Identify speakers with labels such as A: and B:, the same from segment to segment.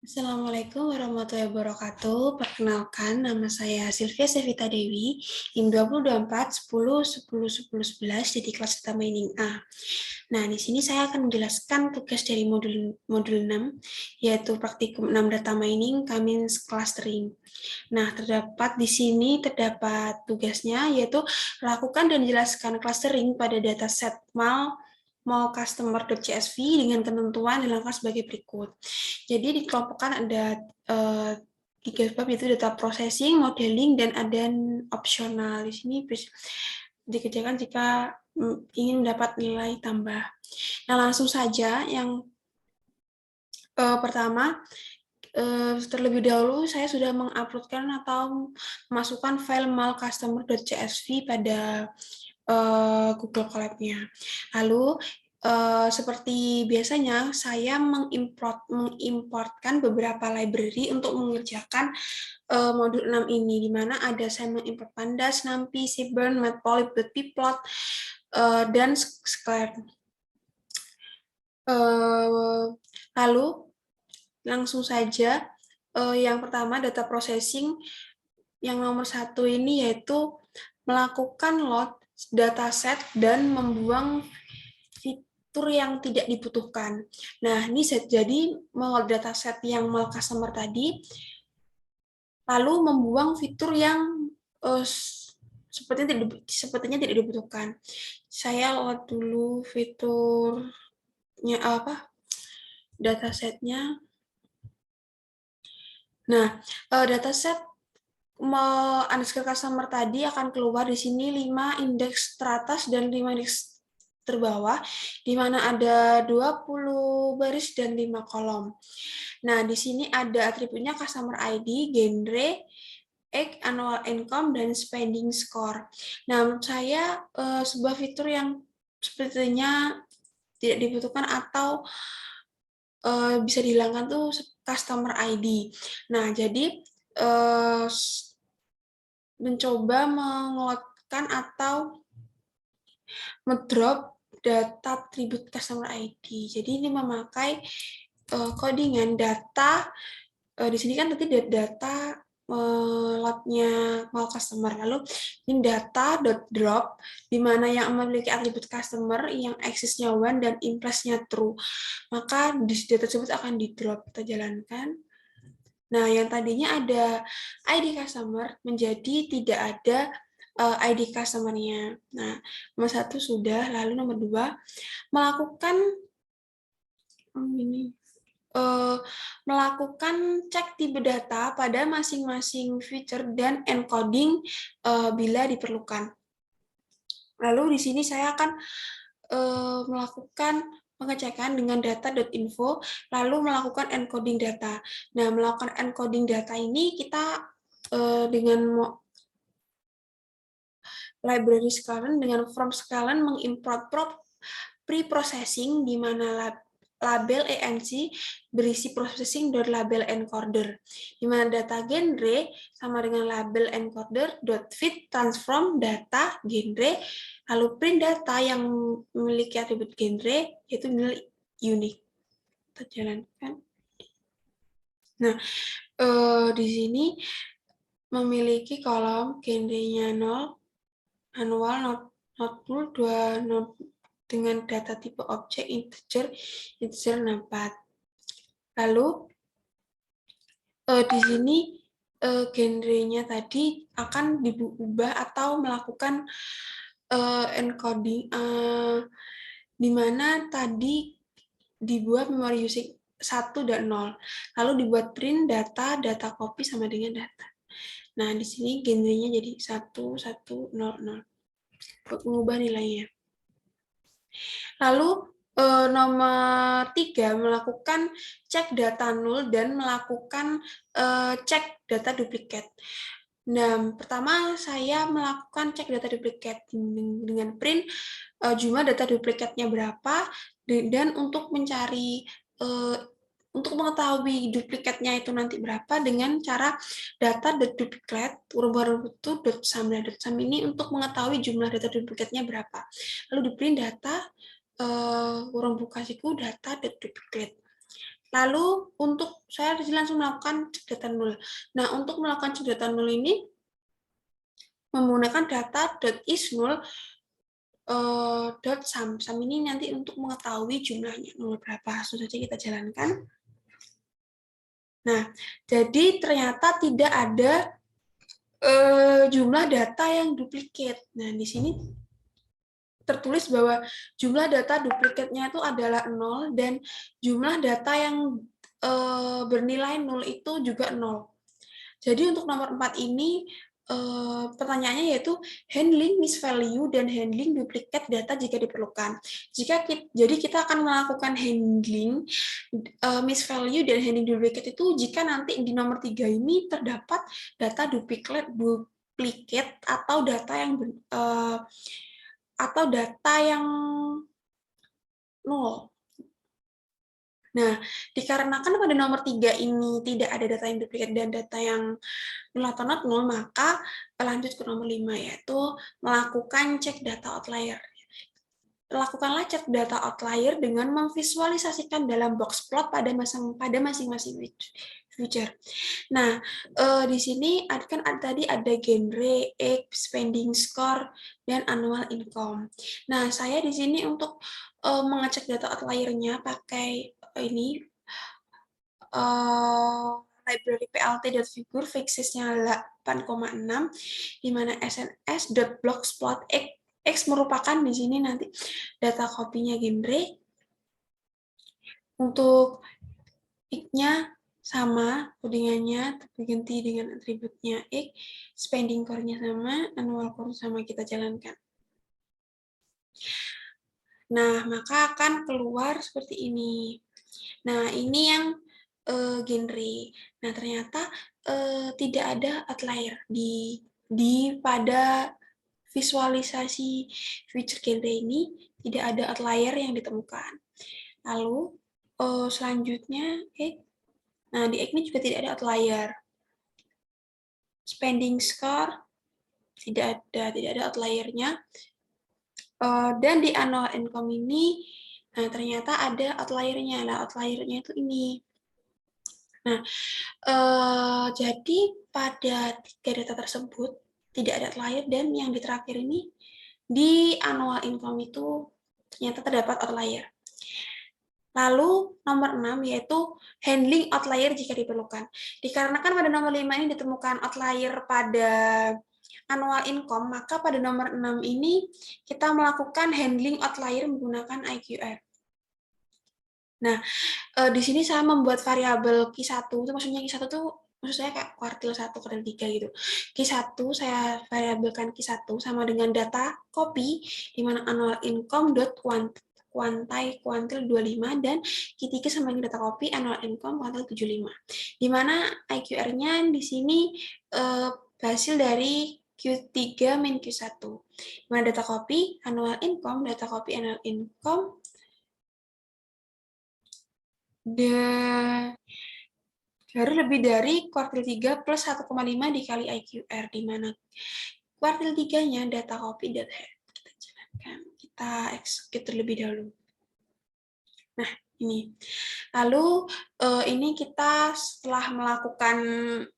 A: Assalamualaikum warahmatullahi wabarakatuh. Perkenalkan, nama saya Sylvia Sevita Dewi, NIM 2024 10 10 10 11 di kelas data mining A. Nah, di sini saya akan menjelaskan tugas dari modul 6, yaitu praktikum 6 data mining, Cummins clustering. Nah, terdapat tugasnya, yaitu lakukan dan jelaskan clustering pada dataset mal customer.csv dengan ketentuan dilengkapi sebagai berikut. Jadi dikelompokkan ada 3 bab, yaitu data processing, modeling, dan ada opsional. Di sini dikerjakan jika ingin mendapat nilai tambah. Nah, langsung saja yang pertama, terlebih dahulu saya sudah menguploadkan atau memasukkan file malcustomer.csv pada Google Colab-nya. Lalu seperti biasanya saya mengimportkan beberapa library untuk mengerjakan modul 6 ini, di mana ada saya mengimport Pandas, NumPy, Seaborn, Matplotlib, Pplot, dan Sklearn. Lalu langsung saja, yang pertama data processing, yang nomor 1 ini yaitu melakukan load dataset dan membuang fitur yang tidak dibutuhkan. Nah, ini jadi meng-load dataset yang mal customer tadi, lalu membuang fitur yang sepertinya tidak dibutuhkan. Saya load dulu fiturnya datasetnya. Nah, dataset underscore customer tadi akan keluar di sini 5 indeks teratas dan 5 indeks terbawah, di mana ada 20 baris dan 5 kolom. Nah, di sini ada atributnya customer ID, genre, age, annual income, dan spending score. Nah, menurut saya sebuah fitur yang sepertinya tidak dibutuhkan atau bisa dihilangkan tuh customer ID. Nah, jadi mencoba mengeloadkan atau ngedrop data atribut customer ID. Jadi ini memakai codingan data. Di sini kan tadi data lotnya mal customer. Lalu ini data.drop, di mana yang memiliki atribut customer yang axis-nya 1 dan impress-nya true. Maka di data tersebut akan di-drop. Kita jalankan. Nah, yang tadinya ada ID customer menjadi tidak ada ID customer-nya. Nah, nomor 1 sudah, lalu nomor 2, melakukan cek tipe data pada masing-masing feature dan encoding bila diperlukan. Lalu di sini saya akan melakukan pengecekan dengan data.info, lalu melakukan encoding data. Nah, melakukan encoding data ini kita dengan library Sklearn dengan from Sklearn mengimport pre-processing, di mana label ENC berisi processing.label encoder, di mana data genre sama dengan label encoder.fit transform data genre, lalu print data yang memiliki atribut genre, yaitu nilai unique. Kita jalankan. Nah, di sini memiliki kolom genre-nya 0, annual, not null, 2 not dengan data tipe objek integer 64. Lalu di sini genre-nya tadi akan diubah atau melakukan encoding, di mana tadi dibuat memory using 1 dan 0. Lalu dibuat print data copy sama dengan data. Nah, di sini genre-nya jadi 1, 1, 0, 0. Untuk mengubah nilainya. Lalu nomor 3, melakukan cek data null dan melakukan cek data duplikat. Nah, pertama saya melakukan cek data duplikat dengan print jumlah data duplikatnya berapa, dan untuk mencari untuk mengetahui duplikatnya itu nanti berapa dengan cara data.duplicate sum ini untuk mengetahui jumlah data duplikatnya berapa. Lalu di print data kurung buka siku data.duplicate. Lalu untuk saya langsung melakukan cek data nol. Nah, untuk melakukan cek data nol ini menggunakan data.isNull .sum. Sum ini nanti untuk mengetahui jumlahnya nol berapa. Langsung saja kita jalankan. Nah, jadi ternyata tidak ada jumlah data yang duplikat. Nah, di sini tertulis bahwa jumlah data duplikatnya itu adalah 0 dan jumlah data yang bernilai 0 itu juga 0. Jadi untuk nomor 4 ini pertanyaannya yaitu handling misvalue dan handling duplikat data jika diperlukan. Jadi kita akan melakukan handling misvalue dan handling duplikat itu jika nanti di nomor 3 ini terdapat data duplikat atau data yang nol. Nah, dikarenakan pada nomor 3 ini tidak ada data yang duplikat dan data yang nol atau not nol, maka lanjut ke nomor 5, yaitu melakukan cek data outlier. Lakukanlah cek data outlier dengan memvisualisasikan dalam box plot pada masing-masing feature. Nah, di sini kan tadi ada genre, age, spending score, dan annual income. Nah, saya di sini untuk mengecek data outlier-nya pakai ini library plt.figure fixes-nya 8,6, di mana sns.boxplot X merupakan di sini nanti data copy-nya genre. Untuk X-nya sama codingannya, tapi ganti dengan atributnya X, spending core-nya sama, annual core sama, kita jalankan. Nah, maka akan keluar seperti ini. Nah, ini yang genre. Nah, ternyata tidak ada outlier pada visualisasi feature genre ini, tidak ada outlier yang ditemukan. Lalu selanjutnya nah di X ini juga tidak ada outlier. Spending score tidak ada outliernya. Dan di annual income ini ternyata ada outliernya. Nah, outliernya itu ini. Nah, jadi pada 3 data tersebut tidak ada outlier, dan yang di terakhir ini di annual income itu ternyata terdapat outlier. Lalu nomor 6 yaitu handling outlier jika diperlukan. Dikarenakan pada nomor 5 ini ditemukan outlier pada annual income, maka pada nomor 6 ini kita melakukan handling outlier menggunakan IQR. Nah, di sini saya membuat variabel Q1, itu maksudnya Q1 itu maksud saya kayak kuartil 1, kuartil 3 gitu. Q1 saya variabelkan Q1 sama dengan data copy di mana annual income kuantil 25 dan Q3 sama dengan data copy annual income kuantil 75. Di mana IQR-nya di sini hasil dari Q3 min Q1. Di mana data copy annual income harus lebih dari kuartil 3 plus 1,5 dikali IQR, di mana kuartil 3-nya data copy data head. Kita jalankan, kita execute terlebih dahulu. Nah, ini. Lalu ini kita setelah melakukan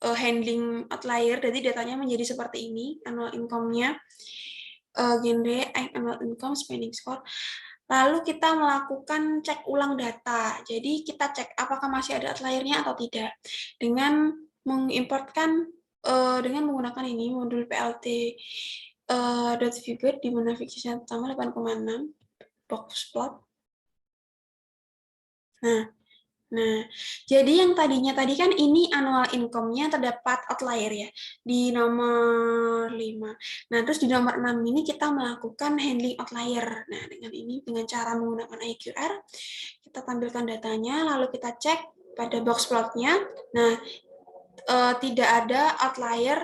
A: handling outlier, jadi datanya menjadi seperti ini, annual income-nya, genre, annual income, spending score. Lalu kita melakukan cek ulang data. Jadi kita cek apakah masih ada outlier-nya atau tidak. Dengan mengimportkan dengan menggunakan ini modul plt .figure di mana fixnya pertama 8,6 box plot. Nah, jadi yang tadinya tadi kan ini annual income-nya terdapat outlier ya di nomor 5. Nah, terus di nomor 6 ini kita melakukan handling outlier. Nah, dengan cara menggunakan IQR, kita tampilkan datanya, lalu kita cek pada box plot-nya. Nah, tidak ada outlier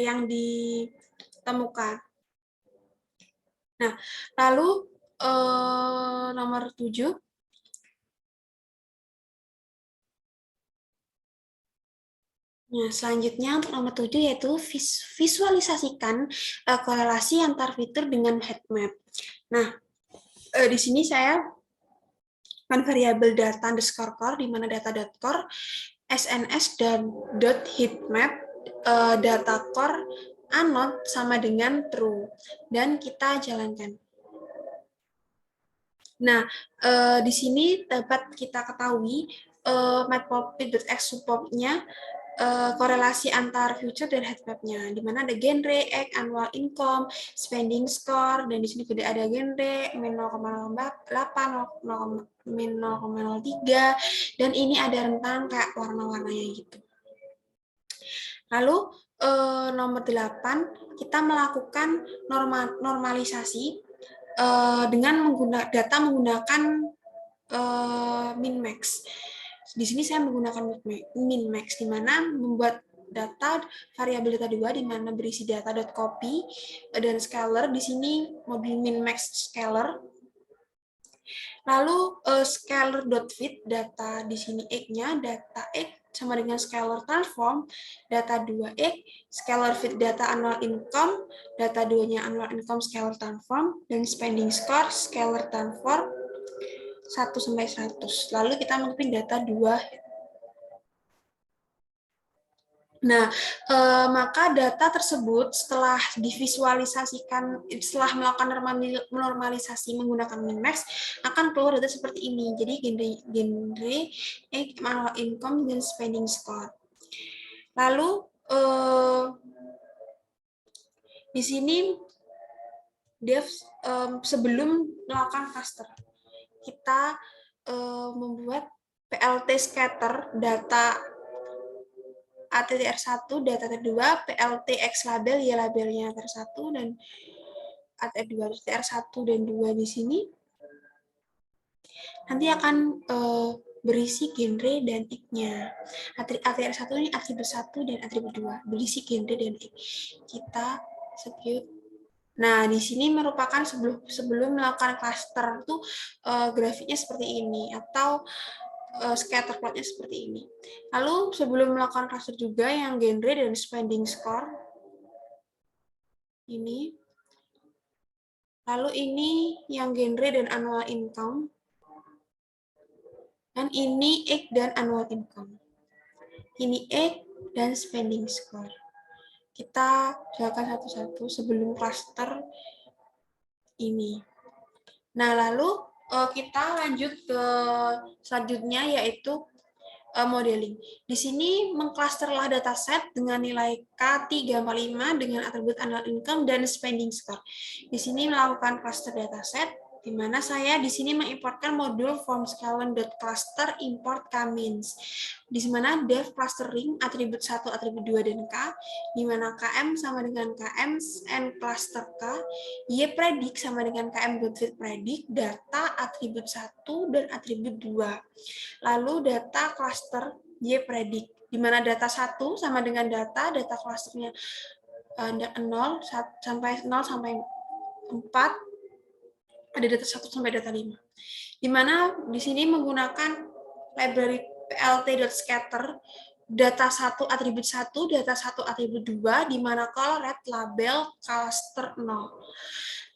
A: yang ditemukan. Nah, lalu nomor 7. Nah, selanjutnya untuk nomor 7 yaitu visualisasikan korelasi antar fitur dengan heat map. Nah, di sini saya variabel data underscore core, di mana data.core, SNS dan .heatmap data core anode sama dengan true. Dan kita jalankan. Nah, di sini dapat kita ketahui matplotlib.x support-nya korelasi antar future dan heatmap-nya, di mana ada genre, egg, annual income, spending score, dan di sini juga ada genre, min 0,08, min 0,03, dan ini ada rentang kayak warna-warnanya gitu. Lalu nomor 8, kita melakukan normalisasi dengan data menggunakan min-max. Di sini saya menggunakan min-max, di mana membuat data variabel data 2 di mana berisi data.copy dan scalar. Di sini modul min-max scalar. Lalu scalar.fit data di sini x-nya data x sama dengan scalar transform data 2x, scalar fit data annual income, data 2-nya annual income scalar transform, dan spending score scalar transform 1 sampai 100. Lalu kita mengikuti data 2. Nah, maka data tersebut setelah divisualisasikan, setelah melakukan normalisasi menggunakan min-max, akan keluar data seperti ini. Jadi genre, annual income, dan spending score. Lalu, di sini Dev sebelum melakukan cluster, kita membuat PLT scatter data ATTR1, data ATTR2, PLT X label, Y labelnya ATTR1, dan ATTR2, ATTR1 dan 2 di sini. Nanti akan berisi genre dan X-nya. ATTR1 ini atribut 1 dan atribut 2, berisi genre dan X. Kita execute. Nah, di sini merupakan sebelum melakukan cluster itu grafiknya seperti ini, atau scatter plotnya seperti ini. Lalu sebelum melakukan cluster juga yang genre dan spending score ini. Lalu ini yang genre dan annual income. Dan ini X dan annual income. Ini X dan spending score. Kita jalankan satu-satu sebelum cluster ini. Nah, lalu kita lanjut ke selanjutnya, yaitu modeling. Di sini mengklasterlah dataset dengan nilai K345 dengan atribut annual income dan spending score. Di sini melakukan cluster dataset, di mana saya di sini mengimportkan modul formscalen.cluster import k-means. Di mana dev clustering atribut 1, atribut 2, dan K, di mana KM sama dengan KM and cluster K, Y predict sama dengan KM.fit predict, data atribut 1 dan atribut 2. Lalu data cluster Y predict, di mana data 1 sama dengan data clusternya 0 sampai 4, ada data 1 sampai data 5. Di mana di sini menggunakan library plt.scatter, data 1 atribut 1, data 1 atribut 2, di mana color red label cluster 0.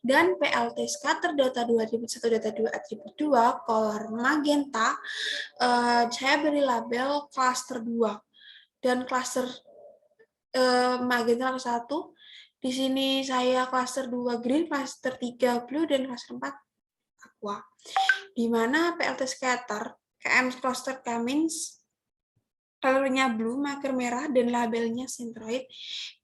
A: Dan PLT scatter data 2 atribut 1, data 2 atribut 2, color magenta, saya beri label cluster 2. Dan cluster magenta cluster 1, di sini saya cluster 2 green, cluster 3 blue, dan cluster 4 aqua. Di mana PLT scatter, KM cluster k-means, colornya blue, marker merah, dan labelnya centroid.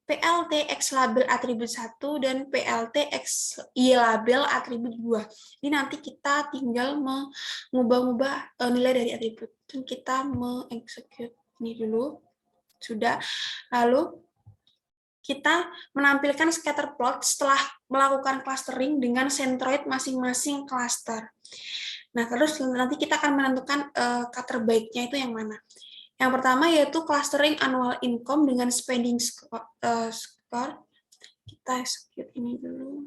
A: PLT X label atribut 1 dan PLT X Y label atribut 2. Ini nanti kita tinggal mengubah-ubah nilai dari atribut. Dan kita me-execute ini dulu. Sudah. Lalu kita menampilkan scatter plot setelah melakukan clustering dengan centroid masing-masing cluster. Nah, terus nanti kita akan menentukan cut terbaiknya itu yang mana. Yang pertama yaitu clustering annual income dengan spending score. Kita execute ini dulu.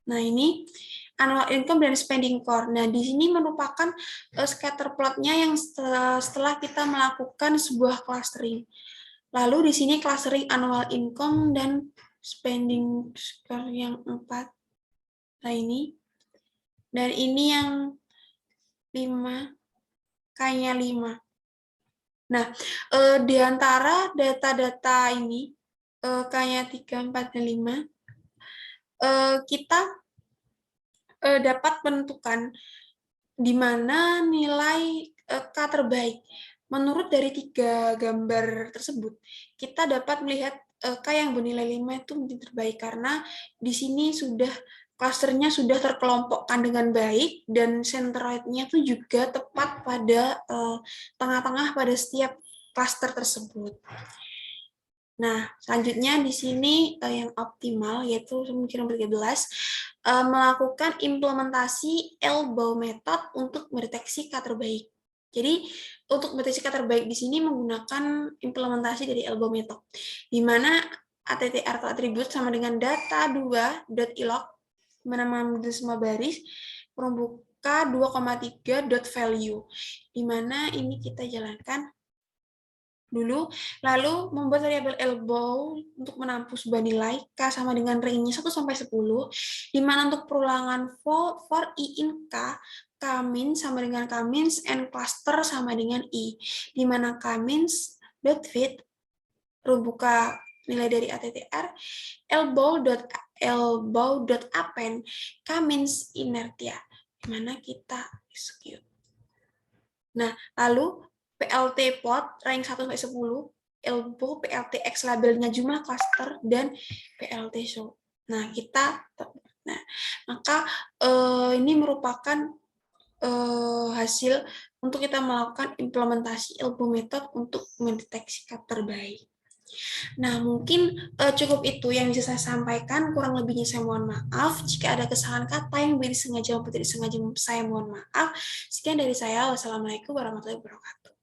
A: Nah, ini annual income dan spending core. Nah, di sini merupakan scatter plotnya yang setelah kita melakukan sebuah clustering. Lalu di sini clustering annual income dan spending score yang 4. Nah, ini. Dan ini yang 5. K-nya 5. Nah, di antara data-data ini, K-nya 3, 4, dan 5, kita dapat menentukan di mana nilai K terbaik. Menurut dari 3 gambar tersebut, kita dapat melihat K yang bernilai 5 itu menjadi terbaik karena di sini sudah klasternya sudah terkelompokkan dengan baik dan centroidnya itu juga tepat pada tengah-tengah pada setiap klaster tersebut. Nah, selanjutnya di sini yang optimal yaitu pemikiran 13 melakukan implementasi elbow method untuk mendeteksi K terbaik. Jadi, untuk mendeteksi K terbaik di sini menggunakan implementasi dari elbow method, di mana ATTR atau atribut sama dengan data2.ilog, di mana mengambil semua baris, membuka 2,3.value, di mana ini kita jalankan dulu, lalu membuat variabel elbow untuk menampung sebuah nilai K sama dengan range-nya 1 sampai 10, di mana untuk perulangan for I in K, K-min sama dengan K-mins and cluster sama dengan I, di mana K-mins .fit buka nilai dari ATTR, elbow.append K-mins inertia, di mana kita execute. Nah, lalu PLT plot rank 1 sampai 10, elbow, PLT X labelnya jumlah cluster, dan PLT show. Nah, maka ini merupakan hasil untuk kita melakukan implementasi elbow method untuk mendeteksi K terbaik. Nah, mungkin cukup itu yang bisa saya sampaikan. Kurang lebihnya saya mohon maaf. Jika ada kesalahan kata yang disengaja maupun tidak disengaja, saya mohon maaf. Sekian dari saya. Wassalamualaikum warahmatullahi wabarakatuh.